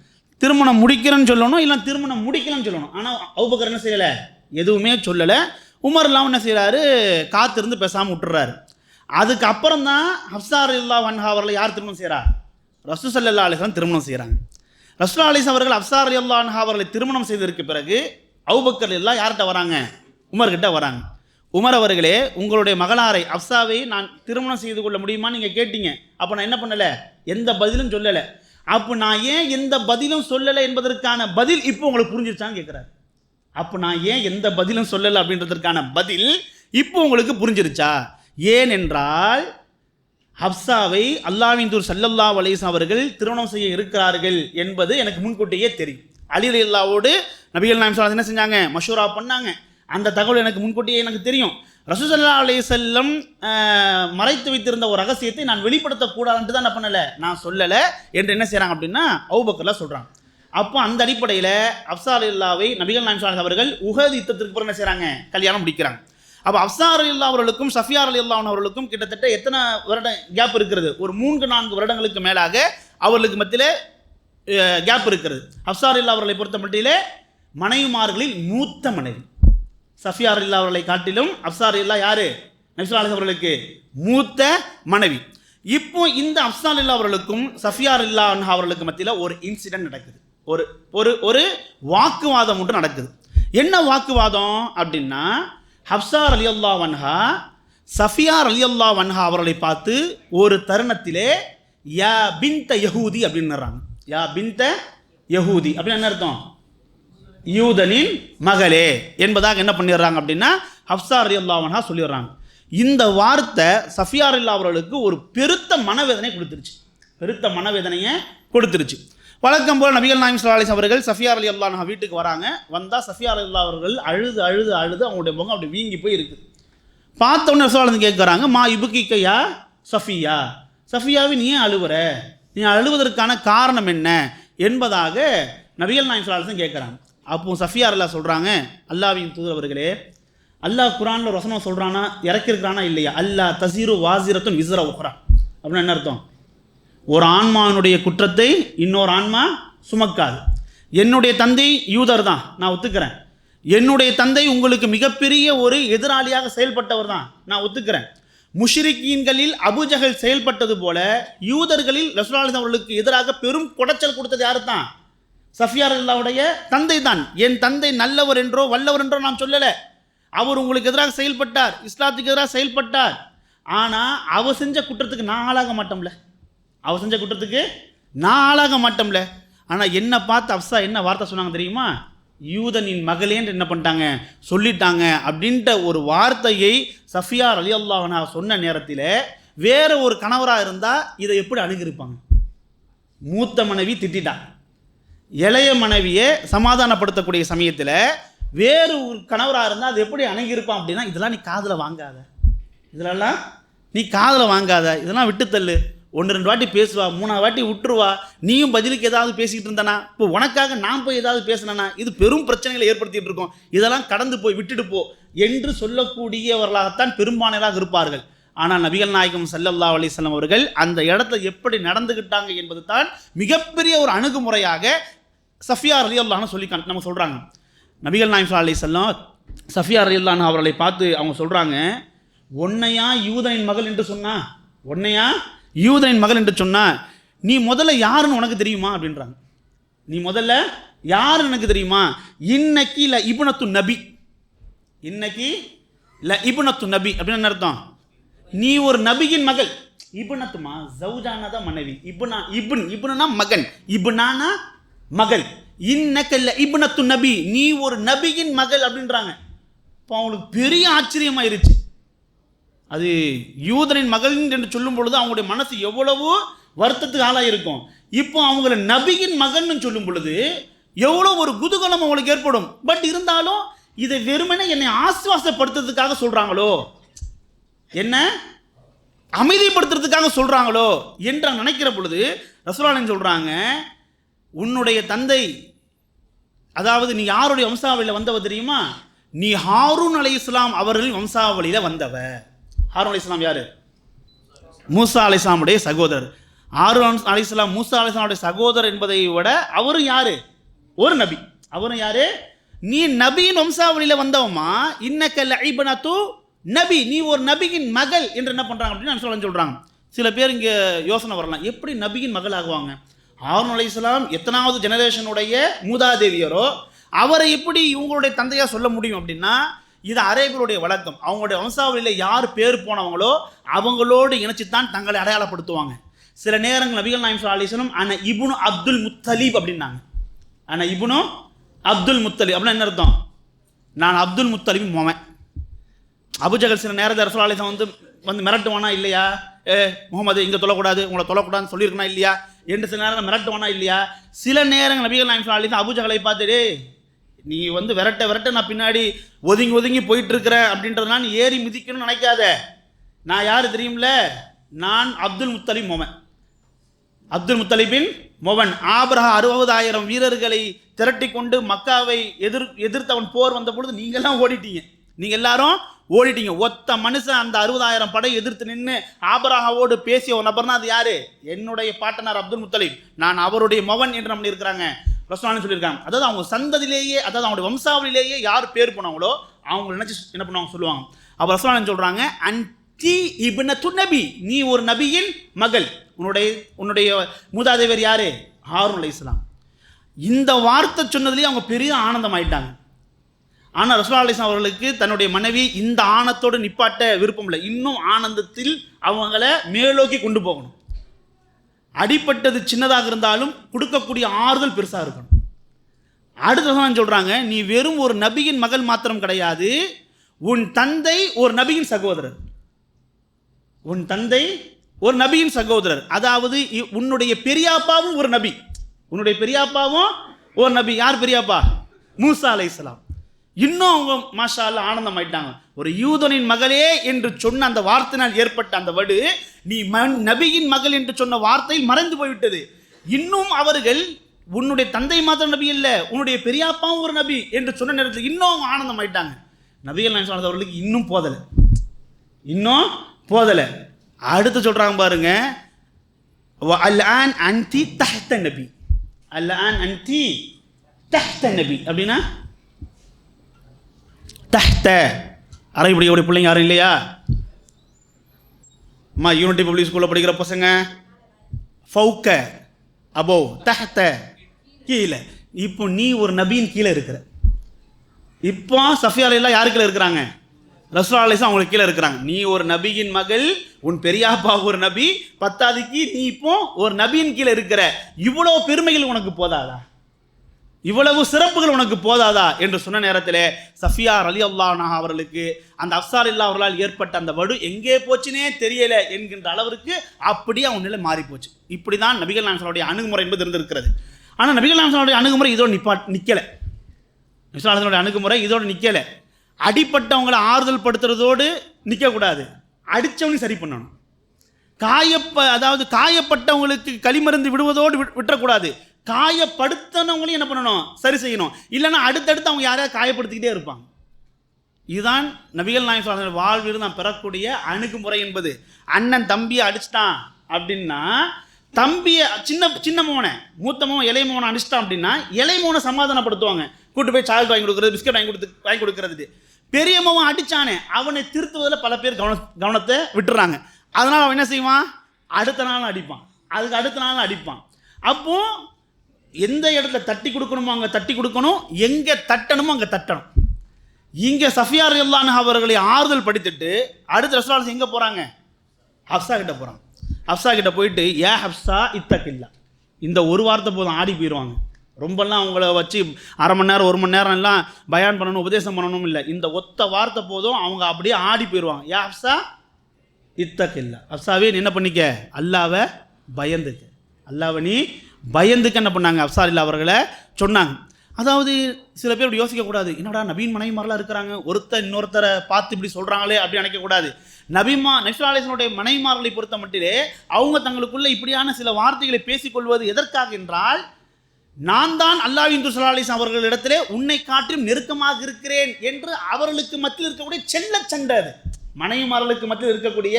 திருமணம் முடிக்கிறேன்னு சொல்லணும், இல்லை திருமணம் முடிக்கலன்னு சொல்லணும். ஆனால் அபூபக்கர் என்ன செய்யலை, எதுவுமே சொல்லலை. உமர்லாம் என்ன செய்கிறாரு, காத்திருந்து பேசாமல் விட்டுறாரு. அதுக்கப்புறம் தான் ஹப்ஸா ரலியல்லாஹு அன்ஹா அவர்களை யார் திருமணம் செய்கிறா, ரசூல் ஸல்லல்லாஹு அலைஹி வஸல்லம் திருமணம் செய்கிறாங்க. ரசூல் ஸல்லல்லாஹு அலைஹி வஸல்லம் அவர்கள் ஹப்ஸா ரலியல்லாஹு அன்ஹா அவர்களை திருமணம் செய்ததற்கு பிறகு அபூபக்கர் எல்லாம் யார்கிட்ட வராங்க, உமர்கிட்ட வராங்க. உமர் அவர்களே, உங்களுடைய மகளாரை ஹப்ஸாவை நான் திருமணம் செய்து கொள்ள முடியுமான்னு நீங்கள் கேட்டீங்க. அப்போ நான் என்ன பண்ணலை, எந்த பதிலும் சொல்லலை. அப்போ நான் ஏன் எந்த பதிலும் சொல்லலை என்பதற்கான பதில் இப்போ உங்களுக்கு புரிஞ்சிருச்சான்னு கேட்குறாரு. அப்போ நான் ஏன் எந்த பதிலும் சொல்லலை அப்படின்றதற்கான பதில் இப்போ உங்களுக்கு புரிஞ்சிருச்சா? ஏனென்றால் ஹப்ஸாவை அல்லாஹ்வின் தூதர் ஸல்லல்லாஹு அலைஹி வஸல்லம் அவர்கள் திருமணம் செய்ய இருக்கிறார்கள் என்பது எனக்கு முன்கூட்டியே தெரியும். அலி ரலியல்லாஹு நபிகள் நாயகம் ஸல்லல்லாஹு அலைஹி வஸல்லம் என்ன செஞ்சாங்க, மஷூரா பண்ணாங்க. அந்த தகவல் எனக்கு முன்கூட்டியே எனக்கு தெரியும். ரசூல் ஸல்லல்லாஹு அலைஹி வஸல்லம் மறைத்து வைத்திருந்த ஒரு ரகசியத்தை நான் வெளிப்படுத்தக்கூடாதுன்ட்டு தான் என்ன பண்ணலை, நான் சொல்லலை என்று என்ன செய்கிறாங்க அப்படின்னா அபூபக்கர்லாம் சொல்கிறாங்க. அப்போ அந்த அடிப்படையில் ஹப்ஸா ரலியல்லாஹுவை நபிகள் நாயகம் ஸல்லல்லாஹு அலைஹி வஸல்லம் அவர்கள் உஹது யுத்தத்திற்கு பிறகு என்ன செய்கிறாங்க, கல்யாணம் முடிக்கிறாங்க. அப்போ ஹப்ஸா ரலியல்லாஹு அவர்களுக்கும் சஃபியா ரலியல்லாஹு அவர்களுக்கும் கிட்டத்தட்ட எத்தனை வருடம் கேப் இருக்கிறது, ஒரு 3-4 வருடங்களுக்கு மேலாக அவர்களுக்கு மத்தியில் கேப் இருக்கிறது. ஹப்ஸா ரலியல்லாஹு அவர்களை பொறுத்த மட்டிலே மனைவிமார்களில் மூத்த மனைவி. சஃபியா ரலியல்லாஹு அவர்களை காட்டிலும் ஹப்ஸா ரலியல்லாஹு யாரு, நபி ஸல்லல்லாஹு அலைஹி அவர்களுக்கு மூத்த மனைவி. இப்போ இந்த ஹப்ஸா ரலியல்லாஹு அவர்களுக்கும் சஃபியா ரலியல்லாஹு அவர்களுக்கு மத்தியில் ஒரு இன்சிடென்ட் நடக்குது, ஒரு வாக்குவாதம் ஒன்று நடக்குது. என்ன வாக்குவாதம் அப்படின்னா, ஹப்ஸா ரலியல்லாஹு அன்ஹா சஃபியா ரலியல்லாஹு அன்ஹா அவர்களை பார்த்து ஒரு தருணத்திலே யா பின்த யஹூதி அப்படின்னுறாங்க. யா பின்த யஹூதி அப்படின்னு என்ன அர்த்தம், யூதனின் மகளே என்பதாக என்ன பண்ணிடுறாங்க அப்படின்னா ஹப்ஸா ரலியல்லாஹு அன்ஹா சொல்லிடுறாங்க. இந்த வார்த்தை சஃபியா ரலியல்லாஹு அவர்களுக்கு ஒரு பெருத்த மனவேதனை கொடுத்துருச்சு. வழக்கம் போல் நபிகள் நாயகம் ஸல்லல்லாஹு அலைஹி அவர்கள் சஃபியா ரலியல்லாஹு அன்ஹா வீட்டுக்கு வராங்க. வந்தால் சஃபியா ரலியல்லாஹு அவர்கள் அழுது அவங்களுடைய முகம் அப்படி வீங்கி போய் இருக்குது. பார்த்தோன்னே ரசூலுல்லாஹ் கேட்குறாங்க, மா இபுகிக்க யா சஃபியா, சஃபியாவை நீ ஏன் அழுவுற, நீ அழுவதற்கான காரணம் என்ன என்பதாக நபிகள் நாயகம் ஸல்லல்லாஹு அலைஹி கேட்குறாங்க. அப்போ சஃபியா ரலியல்லாஹு சொல்கிறாங்க, அல்லாஹ்வின் தூதர் அவர்களே, அல்லாஹ் குர்ஆனில் வசனம் சொல்கிறானா, இறக்கிருக்கிறானா இல்லையா, அல்லாஹ் தஸீரு வாஸிரத்துன் விஸ்ர உக்ரா அப்படின்னு என்ன அர்த்தம், ஒரு ஆன்மாவினுடைய குற்றத்தை இன்னொரு ஆன்மா சுமக்காது. என்னுடைய தந்தை யூதர் தான், நான் ஒத்துக்கிறேன். என்னுடைய தந்தை உங்களுக்கு மிகப்பெரிய ஒரு எதிராளியாக செயல்பட்டவர் தான், நான் ஒத்துக்கிறேன். முஷ்ரிக்கீன்களில் அபூஜஹல் செயல்பட்டது போல யூதர்களில் ரசூலுல்லாஹி ஸல்லல்லாஹு அலைஹி அவர்களுக்கு எதிராக பெரும் குடைச்சல் கொடுத்தது யாரு தான், சஃபியா ரலியல்லாஹுடைய தந்தை தான். என் தந்தை நல்லவர் என்றோ வல்லவர் என்றோ நான் சொல்லலை. அவர் உங்களுக்கு எதிராக செயல்பட்டார், இஸ்லாத்துக்கு எதிராக செயல்பட்டார். ஆனால் அவர் செஞ்ச குற்றத்துக்கு நான் ஆளாக மாட்டோம்ல, அவள் செஞ்ச குற்றத்துக்கு நான் ஆளாக மாட்டோம்ல. ஆனால் என்னை பார்த்து அப்சா என்ன வார்த்தை சொன்னாங்க தெரியுமா? யூதனின் மகளேன்னு என்ன பண்ணிட்டாங்க, சொல்லிட்டாங்க அப்படின்ற ஒரு வார்த்தையை சஃபியா ரலியல்லாஹு அன்ஹா சொன்ன நேரத்தில் வேற ஒரு கணவராக இருந்தால் இதை எப்படி அணுகிருப்பாங்க? மூத்த மனைவி திட்டா, இளைய மனைவியை சமாதானப்படுத்தக்கூடிய சமயத்தில் வேறு ஒரு கணவராக இருந்தால் அது எப்படி அணுகிருப்பான் அப்படின்னா, இதெல்லாம் நீ காதில் வாங்காத, இதெல்லாம் நீ காதில் வாங்காத, இதெல்லாம் விட்டுத்தள்ளு, 1-2 வாட்டி பேசுவா, 3ஆவது வாட்டி விட்டுருவா, நீயும் பதிலுக்கு ஏதாவது பேசிக்கிட்டு இருந்தானா, இப்போ உனக்காக நான் போய் ஏதாவது பேசினேன்னா இது பெரும் பிரச்சனைகளை ஏற்படுத்திகிட்டு இருக்கோம், இதெல்லாம் கடந்து போய் விட்டுட்டு போ என்று சொல்லக்கூடியவர்களாகத்தான் பெரும்பான்மையாக இருப்பார்கள். ஆனால் நபிகள் நாயகம் ஸல்லல்லாஹு அலைஹி வஸல்லம் அவர்கள் அந்த இடத்துல எப்படி நடந்துக்கிட்டாங்க என்பது தான் மிகப்பெரிய ஒரு அணுகுமுறையாக சஃபியா ரலியல்லாஹு அன்ஹா சொல்லி நம்ம சொல்கிறாங்க. நபிகள் நாயகம் ஸல்லல்லாஹு அலைஹி வஸல்லம் சஃபியா ரலியல்லாஹு அன்ஹா அவர்களை பார்த்து அவங்க சொல்கிறாங்க, உன்னையா யூதனின் மகள் என்று சொன்னா, உன்னையா யூதனின் மகள் என்று சொன்னா, நீ முதல்ல யாருன்னு உனக்கு தெரியுமா அப்படின்றாங்க. நீ முதல்ல யாருன்னு எனக்கு தெரியுமா? இன்னைக்கு இல்லை இப்னத்து நபி, இன்னைக்கு இல்லை இப்னத்து நபி அப்படின்னு என்ன அர்த்தம்? நீ ஒரு நபியின் மகள். இப்னத்துமா ஜௌஜானா தான் மனைவி, இப்னா மகன், இப்னானா மகள், இன்னக்கல்ல இப்னத்து நபி, நீ ஒரு நபியின் மகள் அப்படின்றாங்க. இப்போ அவங்களுக்கு பெரிய ஆச்சரியமாயிருச்சு. அது யூதனின் மகள் என்று சொல்லும் பொழுது அவங்களுடைய மனசு எவ்வளவோ வருத்தத்துக்கு ஆளாயிருக்கும். இப்போ அவங்கள நபியின் மகன்னு சொல்லும் பொழுது எவ்வளோ ஒரு குதூகலம் அவங்களுக்கு ஏற்படும். பட் இருந்தாலும் இதை வெறுமனே என்னை ஆசுவாசப்படுத்துறதுக்காக சொல்கிறாங்களோ, என்ன அமைதிப்படுத்துறதுக்காக சொல்கிறாங்களோ என்று நினைக்கிற பொழுது ரசூலுல்லாஹ் சொல்கிறாங்க, உன்னுடைய தந்தை, அதாவது நீ யாருடைய வம்சாவளியில் வந்தவ தெரியுமா? நீ ஹாரூன் அலைஹிஸ்ஸலாம் அவர்களின் வம்சாவளியில் வந்தவ. ஹாரூன் அலைஹிஸ்ஸலாம் யாரு? மூசா அலைஹிஸ்ஸலாமுடைய சகோதரர். ஹாரூன் அலைஹிஸ்ஸலாம் மூசா அலைஹிஸ்ஸலாமுடைய சகோதரர் என்பதை விட அவரும் யாரு? ஒரு நபி. அவரும் யாரு? நீ நபியின் வம்சாவளியில் வந்தவமா, இன்னக்க லஇப்னத்து நபி, நீ ஒரு நபியின் மகள் என்று என்ன பண்ணுறாங்க அப்படின்னு சொல்கிறாங்க. சில பேர் இங்கே யோசனை வரலாம், எப்படி நபியின் மகள் ஆகுவாங்க? ஹாரூன் அலைஹிஸ்ஸலாம் எத்தனாவது ஜெனரேஷனுடைய மூதாதேவியரோ அவரை எப்படி இவங்களுடைய தந்தையாக சொல்ல முடியும் அப்படின்னா, இது அரேபியருடைய வழக்கம். அவங்களுடைய வம்சாவளியில் யார் பேர் போனவங்களோ அவங்களோடு இணைச்சித்தான் தங்களை அடையாளப்படுத்துவாங்க. சில நேரங்கள் நபிகள் நாயகம் ஸல்லல்லாஹு அலைஹி வஸல்லம் அன இப்னு அப்துல் முத்தலிப் அப்படின்னாங்க. அன இப்னு அப்துல் முத்தலிப் அப்படின்னா என்ன அர்த்தம்? நான் அப்துல் முத்தலிப் மோமன். அபூஜஹல் சில நேரத்தில் ரசூலுல்லாஹி ஸல்லல்லாஹு அலைஹி வஸல்லம் வந்து மிரட்டுவானா இல்லையா? முகமது இங்கே தொல்லக்கூடாது, உங்களை தொல்லக்கூடாதுன்னு சொல்லியிருக்கனா இல்லையா என்று சில நேரம் மிரட்டுவானா இல்லையா? சில நேரங்கள் நபிகள் நாயகம் ஸல்லல்லாஹு அலைஹி வஸல்லம் அபூஜஹலை பார்த்துட்டு, நீ வந்து விரட்ட நான் பின்னாடி ஒதுங்கி போயிட்டு இருக்கிற அப்படின்றதுனால நீ ஏறி மிதிக்கணும்னு நினைக்காத, நான் யார் தெரியும்ல, நான் அப்துல் முத்தலிப் மோமன், அப்துல் முத்தலிபின் மோவன். ஆபிரஹா 60,000 வீரர்களை திரட்டி கொண்டு மக்காவை எதிர்த்து அவன் போர் வந்த பொழுது நீங்கள்லாம் ஓடிட்டீங்க, நீங்க எல்லாரும் ஓடிட்டீங்க. ஒத்த மனுஷன் அந்த 60,000 படை எதிர்த்து நின்று ஆபிரஹாவோடு பேசிய ஒரு நபர்னா அது யாரு? என்னுடைய பாட்டனார் அப்துல் முத்தலிப், நான் அவருடைய மகன் என்று நம்ம இருக்கிறாங்க ரசூலுல்லாஹ் சொல்லியிருக்காங்க. அதாவது அவங்க சந்ததியிலேயே, அதாவது அவங்களுடைய வம்சாவளியிலேயே யார் பேர் போனாங்களோ அவங்க நினைச்சு என்ன பண்ணுவாங்க சொல்லுவாங்க. அப்போ ரசூலுல்லாஹ் சொல்றாங்க, அன்டி இப்னத்து நபி, நீ ஒரு நபியின் மகள். உன்னுடைய மூதாதைவர் யாரு? ஹாரூன் அலைஹிஸ்ஸலாம். இந்த வார்த்தை சொன்னதுலேயே அவங்க பெரிய ஆனந்தம் ஆயிட்டாங்க. ஆனால் ரசூலுல்லாஹி அலைஹி வஸல்லம் அவர்களுக்கு தன்னுடைய மனைவி இந்த ஆனத்தோடு நிப்பாட்ட விருப்பம் இல்லை. இன்னும் ஆனந்தத்தில் அவங்கள மேலோக்கி கொண்டு போகணும். அடிப்பட்டது சின்னதாக இருந்தாலும் கொடுக்கக்கூடிய ஆறுதல் பெருசாக இருக்கணும். அடுத்த சொல்கிறாங்க, நீ வெறும் ஒரு நபியின் மகள் மாத்திரம் கிடையாது, உன் தந்தை ஒரு நபியின் சகோதரர். உன் தந்தை ஒரு நபியின் சகோதரர், அதாவது உன்னுடைய பெரியாப்பாவும் ஒரு நபி. உன்னுடைய பெரியாப்பாவும் ஒரு நபி. யார் பெரியாப்பா? மூசா அலைஹிஸ்ஸலாம். இன்னும் அவங்க மாஷா அல்லாஹ் ஆனந்தம் ஆயிட்டாங்க. ஒரு யூதனின் மகளே என்று சொன்ன அந்த வார்த்தையினால் ஏற்பட்ட அந்த வடு, நீ நபியின் மகள் என்று சொன்ன வார்த்தையில் மறைந்து போய்விட்டது. இன்னும் அவர்கள் உன்னுடைய தந்தை மாத்திரம் நபி இல்லை, உன்னுடைய பெரியாப்பாவும் ஒரு நபி என்று சொன்ன நேரத்தில் இன்னும் அவங்க ஆனந்தம் ஆயிட்டாங்க. நபிகள் நாயகம் ஸல்லல்லாஹு அலைஹி வஸல்லம் அவர்களுக்கு இன்னும் போதலை. அடுத்து சொல்றாங்க பாருங்க, அல்ஆன் அன்தி தஹ்த நபி. அல்ஆன் அன்தி தஹ்த நபி அப்படின்னா தஹ்த. அரபி படிக்கக்கூடிய பிள்ளைங்க யாரும் இல்லையா? அம்மா யூனிட்டி பப்ளிக் ஸ்கூலில் படிக்கிற பசங்க ஃபவுக்க அபோ, தஹ்த கீழே. இப்போ நீ ஒரு நபியின் கீழே இருக்கிற. இப்போ சஃபியா எல்லாம் யாரு கீழே இருக்கிறாங்க? ரசூலுல்லாஹி அலைஹி வஸல்லம் அவங்களுக்கு கீழே இருக்கிறாங்க. நீ ஒரு நபியின் மகள், உன் பெரியாப்பா ஒரு நபி, பத்தாதிக்கு நீ இப்போ ஒரு நபியின் கீழே இருக்கிற, இவ்வளவு பெருமைகள் உனக்கு போதாதா, இவ்வளவு சிறப்புகள் உனக்கு போதாதா என்று சொன்ன நேரத்தில் சஃபியா ரலியல்லாஹு அன்ஹா அவர்களுக்கு அந்த அஃசாரில்லா அவர்களால் ஏற்பட்ட அந்த வடு எங்கே போச்சுனே தெரியல என்கின்ற அளவிற்கு அப்படியே அவங்க நிலை மாறி போச்சு. இப்படி தான் நபிகள் நாயகனுடைய அணுகுமுறை என்பது இருந்திருக்கிறது. ஆனால் நபிகள் நாயகனுடைய அணுகுமுறை இதோடு நிற்கலை. நபிகள் அணுகுமுறை இதோடு நிற்கலை. அடிப்பட்டவங்களை ஆறுதல் படுத்துறதோடு நிற்கக்கூடாது, அடித்தவங்க சரி பண்ணணும். அதாவது காயப்பட்டவங்களுக்கு களிமருந்து விடுவதோடு விட்டுறக்கூடாது, காயப்படுத்தினவங்களையும் என்ன பண்ணணும், சரி செய்யணும். இல்லைன்னா அடுத்தடுத்து அவங்க யாரையாவது காயப்படுத்திக்கிட்டே இருப்பாங்க. இதுதான் நபிகள் நாயகம் வாழ்வில் நாம் பெறக்கூடிய அணுகுமுறை என்பது. அண்ணன் தம்பியை அடிச்சிட்டான் அப்படின்னா, தம்பியை சின்ன மோனை மூத்த மோன் இளைய மோனை அடிச்சிட்டான் அப்படின்னா இளைய மோனை சமாதானப்படுத்துவாங்க, கூட்டு போய் சாக்லேட் வாங்கி கொடுக்குறது, பிஸ்கட் வாங்கி கொடுக்கறது. பெரிய மோன் அடித்தானே அவனை திருத்துவதில் பல பேர் கவனத்தை விட்டுறாங்க. அதனால் அவன் என்ன செய்வான், அடுத்த நாள் அடிப்பான், அதுக்கு அடுத்த நாள் அடிப்பான். அப்போது எந்த இடத்துல தட்டி கொடுக்கணுமோ அங்கே தட்டி கொடுக்கணும், எங்கே தட்டணுமோ அங்கே தட்டணும். இங்கே சஃபியா ரலியல்லாஹு அன்ஹா அவர்களை ஆறுதல் படுத்திட்டு அடுத்த ரசூலுல்லாஹி எங்கே போகிறாங்க, ஹப்ஸா கிட்ட போகிறாங்க. ஹப்ஸா கிட்ட போயிட்டு ஏ ஹப்ஸா இத்தகில்லா, இந்த ஒரு வார்த்தை போதும் ஆடி போயிடுவாங்க. ரொம்பலாம் அவங்கள வச்சு அரை மணி நேரம் 1 மணி நேரம் எல்லாம் பயான் பண்ணணும், உபதேசம் பண்ணணும் இல்லை, இந்த ஒத்த வார்த்தை போதும் அவங்க அப்படியே ஆடி போயிடுவாங்க. ஏ ஹப்ஸா இத்தகில்லா, ஹப்ஸாவே நீ என்ன பண்ணிக்க, அல்லாவை பயந்துக்க, அல்லாவை நீ பயந்துக்கு என்ன பண்ணாங்க, அஃசாரில்லா அவர்களை சொன்னாங்க. அதாவது சில பேர் இப்படி யோசிக்கக்கூடாது, என்னடா நபீன் மனைவிமாரெலாம் இருக்கிறாங்க, ஒருத்தர் இன்னொருத்தரை பார்த்து இப்படி சொல்கிறாங்களே அப்படி நினைக்கக்கூடாது. நபிசுல்லாஹி மனைவிமார்களை பொறுத்த மட்டிலே அவங்க தங்களுக்குள்ளே இப்படியான சில வார்த்தைகளை பேசிக்கொள்வது எதற்காக என்றால், நான் தான் அல்லாஹ்வின் தூதர் ஸல்லல்லாஹு அலைஹி வஸல்லம் அவர்களிடத்திலே உன்னை காட்டிலும் நெருக்கமாக இருக்கிறேன் என்று அவர்களுக்கு மத்தியில் இருக்கக்கூடிய செல்ல சண்டை. அது மனைவிமார்களுக்கு மத்தியில் இருக்கக்கூடிய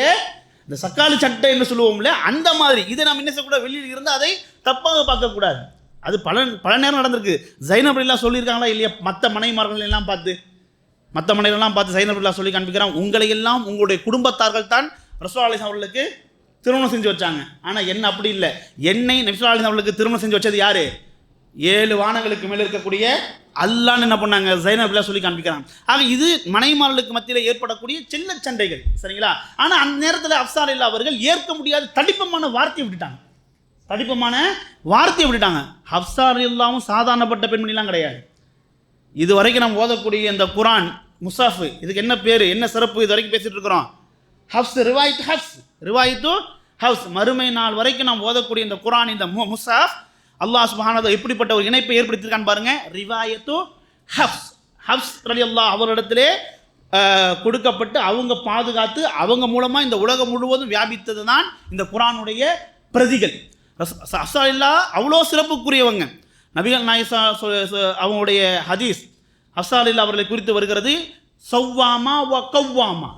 இந்த சக்காலி சட்டை என்று சொல்லுவோம்ல, அந்த மாதிரி. இதை நம்ம என்ன செய்யக்கூடாது, வெளியில் இருந்தால் அதை தப்பாக பார்க்கக்கூடாது. அது பல நேரம் நடந்திருக்கு. ஜைனப் ரலியல்லாஹு சொல்லியிருக்காங்களா இல்லையா, மற்ற மனைவிமார்கள் எல்லாம் பார்த்து ஜைனப் ரலியல்லாஹு சொல்லி காண்பிக்கிறாங்க, உங்களை எல்லாம் உங்களுடைய குடும்பத்தார்கள் தான் ரசூலுல்லாஹி அலைஹி வஸல்லம் அவர்களுக்கு திருமணம் செஞ்சு வச்சாங்க. ஆனால் என்ன அப்படி இல்லை, என்னை நபி ஸல்லல்லாஹு அலைஹி வஸல்லம் அவர்களுக்கு திருமணம் செஞ்சு வச்சது யாரு, 7 வானங்களுக்கு மேலே இருக்கக்கூடிய அல்லாஹ்னு என்ன பண்ணாங்க, ஜைனப் ரலியல்லாஹு சொல்லி காண்பிக்கிறாங்க. ஆக இது மனைவிமார்களுக்கு மத்தியில் ஏற்படக்கூடிய சின்ன சண்டைகள், சரிங்களா. ஆனால் அந்த நேரத்தில் அஃசாரில்லா அவர்கள் ஏற்க முடியாத தடிப்பமான வார்த்தையை விட்டுட்டாங்க. ஹப்ஸாரில்லாவும் சாதாரணப்பட்ட பெண்மணிலாம் கிடையாது. இது வரைக்கும் நம்ம ஓதக்கூடிய இந்த குரான் முஸாஃப், இதுக்கு என்ன பேர், என்ன சிறப்பு, இது வரைக்கும் பேசிட்டு இருக்கிறோம். ரிவாயத்து ஹப்ஸ், மறுமை நாள் வரைக்கும் நாம் ஓதக்கூடிய இந்த குரான், இந்த முஸாஃப், அல்லாஹ் சுப்ஹானஹு வ தஆலா எப்படிப்பட்ட ஒரு இணைப்பை ஏற்படுத்தியிருக்கான்னு பாருங்க. ரிவாயத்து ஹப்ஸ் ரலியல்லாஹு அவர்களிடத்திலே கொடுக்கப்பட்டு அவங்க பாதுகாத்து அவங்க மூலமாக இந்த உலகம் முழுவதும் வியாபித்தது தான் இந்த குரானுடைய பிரதிகள். அஃசாரில்லா அவ்வளோ சிறப்புக்குரியவங்க. நபிகள் நாயகம் அவங்களுடைய ஹதீஸ் அஃசாரில்லா அவர்களை குறித்து வருகிறது, சவ்வாமா வ கவ்வாமா.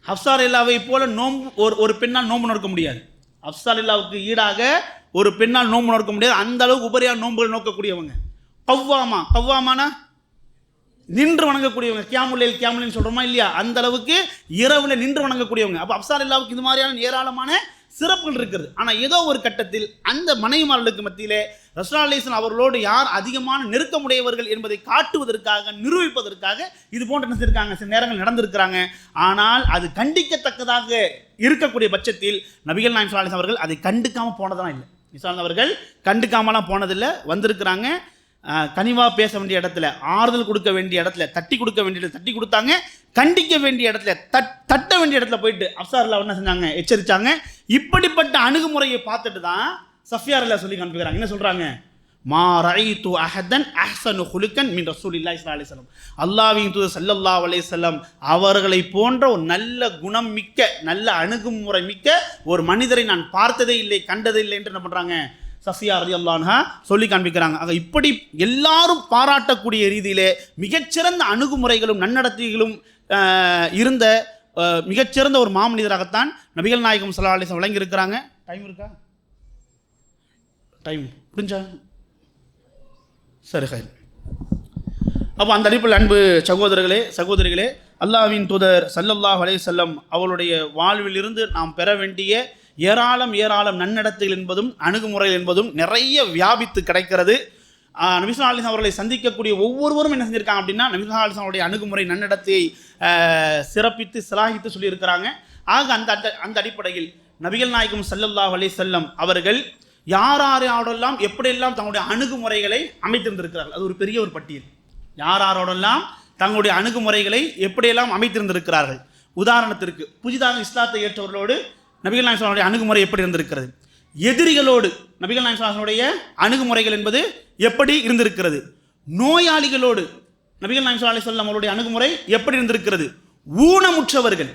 அஃசாரில்லாவை போல நோன்பு ஒரு பெண்ணால் நோன்பு நோக்க முடியாது. அஃசாரில்லாவுக்கு ஈடாக ஒரு பெண்ணால் நோன்பு நோக்க முடியாது, அந்த அளவுக்கு உபரியான நோன்புகள் நோக்கக்கூடியவங்க. கவ்வாமானா நின்று வணங்கக்கூடியவங்க, கியாமுல்லைன்னு சொல்கிறோமா இல்லையா, அந்த அளவுக்கு இரவில் நின்று வணங்கக்கூடியவங்க. அப்போ அஃசாரில்லாவுக்கு இது மாதிரியான ஏராளமான சிறப்புகள் இருக்கிறது. ஆனால் ஏதோ ஒரு கட்டத்தில் அந்த மனைவிமார்களுக்கு மத்தியிலே ரசூலுல்லாஹி அலைஹி வஸல்லம் அவர்களோடு யார் அதிகமான நெருக்கமுடையவர்கள் என்பதை காட்டுவதற்காக, நிரூபிப்பதற்காக இது போன்ற என்ன செய்திருக்காங்க, சில நேரங்கள் நடந்திருக்கிறாங்க. ஆனால் அது கண்டிக்கத்தக்கதாக இருக்கக்கூடிய பட்சத்தில் நபிகள் நாயகம் ஸல்லல்லாஹு அலைஹி வஸல்லம் அவர்கள் அதை கண்டுக்காமல் போனதெல்லாம் இல்லை. அவர்கள் கண்டுக்காமலாம் போனதில்லை, வந்திருக்கிறாங்க. கனிவாக பேச வேண்டிய இடத்துல, ஆறுதல் கொடுக்க வேண்டிய இடத்துல, தட்டி கொடுக்க வேண்டிய இடத்துல தட்டி கொடுத்தாங்க, கண்டிக்க வேண்டிய இடத்துல தட்ட வேண்டிய இடத்துல போயிட்டு அஃசாரில்லா என்ன செஞ்சாங்க, எச்சரித்தாங்க. இப்படிப்பட்ட அணுகுமுறையை பார்த்துட்டு தான் சஃபியா ரலியல்லாஹு சொல்லி காண்பிக்கிறாங்க. என்ன சொல்கிறாங்க, மா ரஅய்து அஹதன் அஹ்ஸனு குலுகன் மின் ரசூலில்லாஹி ஸல்லல்லாஹு அலைஹி வஸல்லம், அல்லாஹ்வின் தூதர் ஸல்லல்லாஹு அலைஹி வஸல்லம் அவர்களை போன்ற ஒரு நல்ல குணம் மிக்க, நல்ல அணுகுமுறை மிக்க ஒரு மனிதரை நான் பார்த்ததே இல்லை, கண்டதே இல்லை என்று என்ன பண்ணுறாங்க, சஃபியா ரலியல்லாஹு அன்ஹா சொல்லி காண்பிக்கிறாங்க. ஆக இப்படி எல்லாரும் பாராட்டக்கூடிய ரீதியிலே மிகச்சிறந்த அணுகுமுறைகளும் நன்னடத்தைகளும் இருந்த மிகச்சிறந்த ஒரு மாமனிதராகத்தான் நபிகள் நாயகம் ஸல்லல்லாஹு அலைஹி வஸல்லம் விளங்கி இருக்கிறாங்க. டைம் இருக்கா, டைம் புரிஞ்சா, சரி ஹைர். அப்போ அந்த அடிப்பில் அன்பு சகோதரிகளே, அல்லாஹ்வின் தூதர் ஸல்லல்லாஹு அலைஹி வஸல்லம் அவளுடைய வாழ்விலிருந்து நாம் பெற வேண்டிய ஏராளம் நன்னடத்தைகள் என்பதும் அணுகுமுறைகள் என்பதும் நிறைய வியாபித்து கிடைக்கிறது. நபி ஸல்லல்லாஹு அலைஹி வஸல்லம் அவர்களை சந்திக்கக்கூடிய ஒவ்வொருவரும் என்ன செஞ்சிருக்காங்க அப்படின்னா நபி ஸல்லல்லாஹு அலைஹி வஸல்லம் அவருடைய அணுகுமுறை நன்னடத்தை சிறப்பித்து சிலாகித்து சொல்லியிருக்கிறாங்க. ஆக அந்த அடிப்படையில் நபிகள் நாயகம் ஸல்லல்லாஹு அலைஹி வஸல்லம் அவர்கள் யாரோடெல்லாம் எப்படியெல்லாம் தங்களுடைய அணுகுமுறைகளை அமைத்திருந்திருக்கிறார்கள், அது ஒரு பெரிய ஒரு பட்டியல். யாரோடெல்லாம் தங்களுடைய அணுகுமுறைகளை எப்படியெல்லாம் அமைத்திருந்திருக்கிறார்கள். உதாரணத்திற்கு புதிதாக இஸ்லாத்தை ஏற்றவர்களோடு நபிகள் நாயகம் ஸல்லல்லாஹு அலைஹி வஸல்லம் அணுகுமுறை எப்படி இருந்திருக்கிறது, எதிரிகளோடு நபிகள் நாயகம் ஸல்லல்லாஹு அலைஹி வஸல்லம் அணுகுமுறைகள் என்பது எப்படி இருந்திருக்கிறது, நோயாளிகளோடு நபிகள் நாயகம் ஸல்லல்லாஹு அலைஹி வஸல்லம் அவருடைய அணுகுமுறை எப்படி இருந்திருக்கிறது, ஊனமுற்றவர்கள்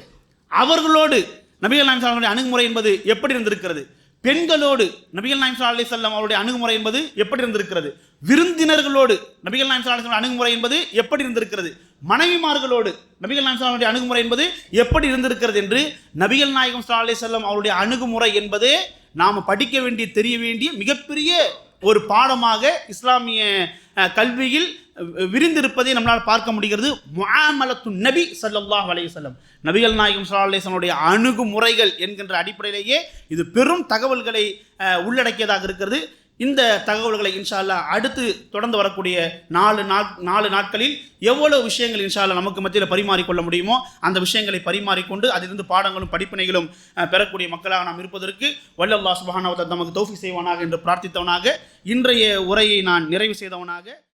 அவர்களோடு நபிகள் நாயகம் ஸல்லல்லாஹு அலைஹி வஸல்லம் அணுகுமுறை என்பது எப்படி இருந்திருக்கிறது, பெண்களோடு நபிகள் நாயகம் ஸல்லல்லாஹு அலைஹி வஸல்லம் அவருடைய அணுகுமுறை என்பது எப்படி இருந்திருக்கிறது, விருந்தினர்களோடு நபிகள் நாயகம் ஸல்லல்லாஹு அலைஹி வஸல்லம் அணுகுமுறை என்பது எப்படி இருந்திருக்கிறது, மனைவிமார்களோடு நபிகள் நாயகம் ஸல்லல்லாஹு அலைஹி வஸல்லம் அணுகுமுறை என்பது எப்படி இருந்திருக்கிறது என்று நபிகள் நாயகம் ஸல்லல்லாஹு அலைஹி வஸல்லம் அவருடைய அணுகுமுறை என்பதே நாம் படிக்க வேண்டிய தெரிய வேண்டிய மிகப்பெரிய ஒரு பாடமாக இஸ்லாமிய கல்வியில் விரிந்திருப்பதை நம்மளால் பார்க்க முடிகிறது. முஆமலத்து நபி ஸல்லல்லாஹு அலைஹி வஸல்லம், நபிகள் நாயகம் ஸல்லல்லாஹு அலைஹி வஸல்லம் அணுகுமுறைகள் என்கின்ற அடிப்படையிலேயே இது பெரும் தகவல்களை உள்ளடக்கியதாக இருக்கிறது. இந்த தகவல்களை இன்ஷா அல்லாஹ் அடுத்து தொடர்ந்து வரக்கூடிய 4 நாட்களில் எவ்வளவு விஷயங்கள் இன்ஷா அல்லாஹ் நமக்கு மத்தியில் பரிமாறிக்கொள்ள முடியுமோ அந்த விஷயங்களை பரிமாறிக்கொண்டு அதிலிருந்து பாடங்களும் படிப்பினைகளும் பெறக்கூடிய மக்களாக நாம் இருப்பதற்கு வல்ல அல்லாஹ் சுப்ஹானஹு வ தஆலா நமக்கு தௌஃபீக் செய்வானாக என்று பிரார்த்தித்தவனாக இன்றைய உரையை நான் நிறைவு செய்தவனாக